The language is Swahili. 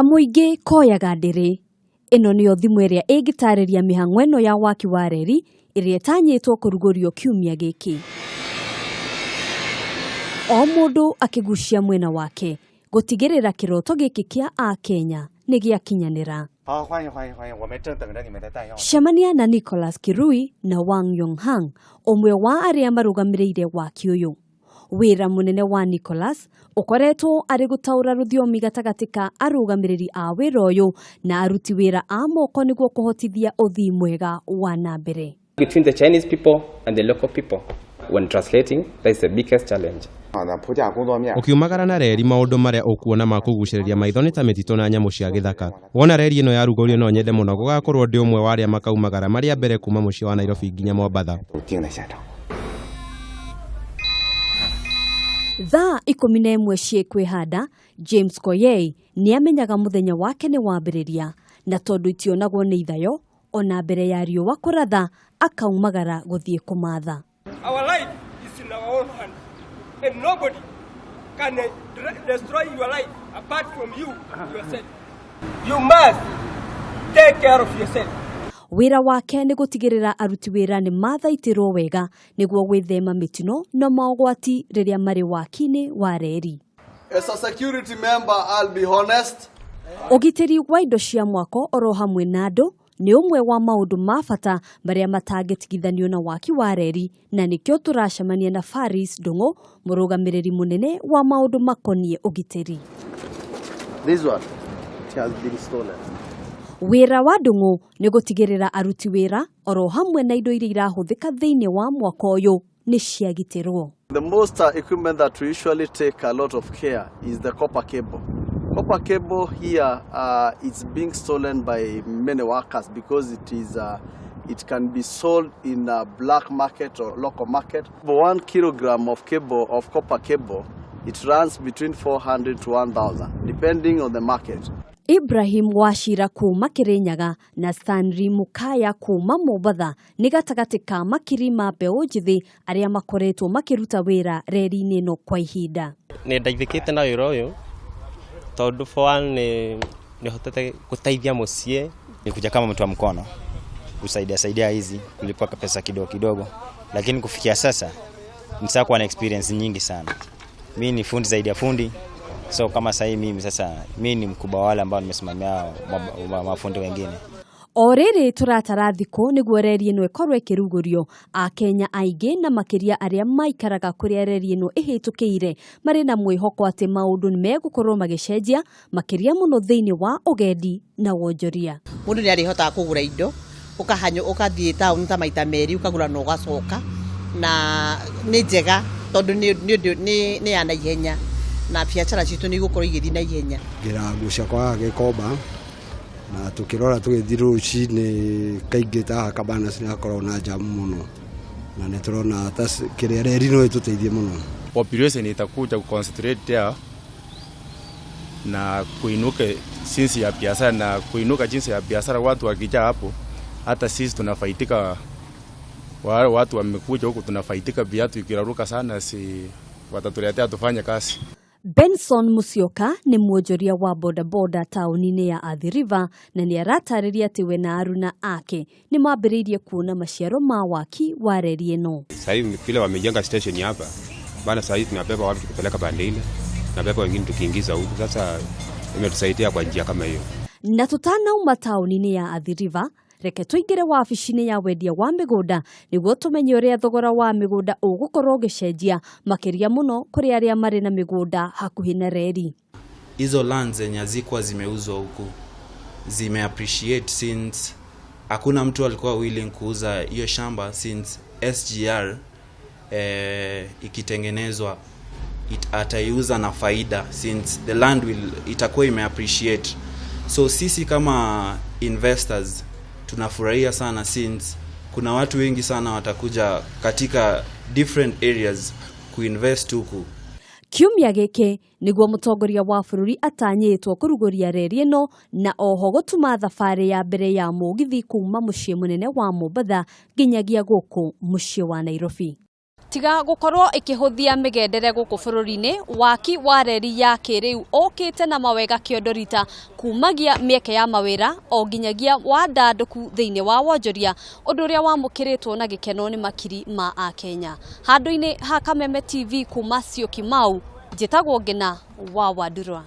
Kamuingi koyaga ndiri. Ino niyo thimu iria igitariria mihang'o ino ya waki wa reri iria itanyitwo kurugurio kiumia giki. O mundu akigucia mwena wake gutigirira kiroto giki kia Akenya ni giakinyanira. Shamania na Nicholas Kirui na Wang Yonghang, omwe wa aria marugamireire waki uyu. Wira munene wa Nicholas ukoretwo ari gutaura ruthiomi gatagati ka arugamiriri a wira uyu na aruti wira a moko niguo kuhotithia uthii mwega wa nambere. Between the Chinese people and the local people, when translating, that is the biggest challenge. Ukiumagara na reri maundu maria ukuona makuguciriria maitho ni ta mitito na nyamu cia githaka. Wona reri ino ya rugurio no nyende muno gugakorwo ndi umwe wa aria makaumagara maria mbere kuma mucii wa Nairobi nginya Mombasa. Thaa 11 ciekwihanda, James Koyei ni amenyaga muthenya wake ni wambiriria na tondu itionagwo ni ithayo ona mbere ya riũa kũratha akaumagara guthie kumatha. Our life is in our own hand and nobody can destroy your life apart from you yourself. You must take care of yourself. Wira wake ni gutigirira aruti wira ni mathaitirwo wega niguo gwithema mitino na maugwati riria mari waki-ini wa reri. As a security member, I'll be honest. Ugitiri wa indo cia mwako oro hamwe na andu ni umwe wa maundu ma bata maria matangitigithanio na waki wa reri na nikio turacemania na Faris Ndung'u, murugamiriri munene wa maundu makonie ugitiri. This one has been stolen. Wira wa Ndung'u ni gutigirira aruti wira oro hamwe na indo iria irahuthika thiini wa mwaka uyu ni ciagitirwo. The most equipment that we usually take a lot of care is the copper cable. Copper cable here it's being stolen by many workers because it can be sold in a black market or local market. 1 kilogram of copper cable, it runs between 400 to 1,000 depending on the market. Ibrahim Washira Kuuma Kirinyaga na Stanley Mukaya Kuuma Mombasa ni gatagati ka makiri ma mbeũ njithi aria makoretwo makiruta wira reri-ini ino kwa ihinda. Ni ndaithikite na wira uyu tondu ni hotete kuteithia mucie, nikuja kama mtu wa mkono kusaidia hizi kulipa pesa kidogo, lakini kufikia sasa nishakuwa na experience nyingi sana. Mimi ni fundi zaidi ya fundi. So kama sasa mimi ni mkubwa wale ambao nimesimamia mafundi wengine. Orere turatara thiku niguo reri ino ikorwo ikirugurio. Akenya aingi na makiria aria maikaraga kuria reri ino ihitukiire mari na mwihoko ati maundu ni megukorwo magicenjia makiria muno thiini wa ugendi na wonjoria. Mundu ni arihota kugura indo ukahanyo ukathie town ta maita meri ukagura no gacoka na ni njega tondu ni ana ihenya na biacara citu ni gukorwo igithii na ihenya. Ngira gucia kwa Gikomba na tukirora tugithiru ni kaingi ta kabana sinakorwo na jamu muno na niturona tas kiria reri no ituteithie muno. Population itakuja kuconcentrate there na kuinuka jinsi ya biashara na kuinuka jinsi ya biashara. Watu wakija hapo hata sisi tunafaitika, watu wamekuja huku tunafaitika, viatu ikiraruka sana si watatuletea tufanye kazi. Benson Musyoka ni mwonjoria wa bodaboda tauni-ini ya Athi River na ni aratariria ati we na aruna ake ni mambiriirie kuona maciaro ma waki wa reri ino. Sasa hivi vile wamejenga station hapa bana, sasa hivi tunabeba watu tukipeleka pande ile na beba wengine tukiingiza huku. Sasa imetusaidia kwa njia kama hiyo. Na tutanauma tauni-ini ya Athi River, reke tuingire wabici-ini ya wendia wa migunda niguo tumenye uria thogora wa migunda ugukorwo gicenjia makiria muno kuri aria mari na migunda hakuhi na reri. Hizo lands zenye zilikuwa zimeuzwa huku zime appreciate since hakuna mtu alikuwa willing kuuza hiyo shamba since SGR ikitengenezwa ataiuza na faida since the land itakuwa ime appreciate. So sisi kama investors tunafurahia sana since kuna watu wengi sana watakuja katika different areas kuinvest huku. Kiumia giki niguo mutongoria wa bururi atanyitwo kuruguria reri ino na oho gutuma thabari ya mbere ya mugithi kuuma mucii munene wa Mombasa nginyagia guku mucii wa Nairobi. tiga gukorwo ikihuthia migendere guku bururi-ini, waki wa reri ya kiriu okite na mawega kiondorita kumagia mieke ya mawira o nginyagia wa ndanduku thiini wa wonjoria undu uria wamukiritwo na gikeno ni makiri ma Akenya. Handu-ini ha Kameme TV kuma Cio Kimau, njitagwo Ngina wa Wandurwa.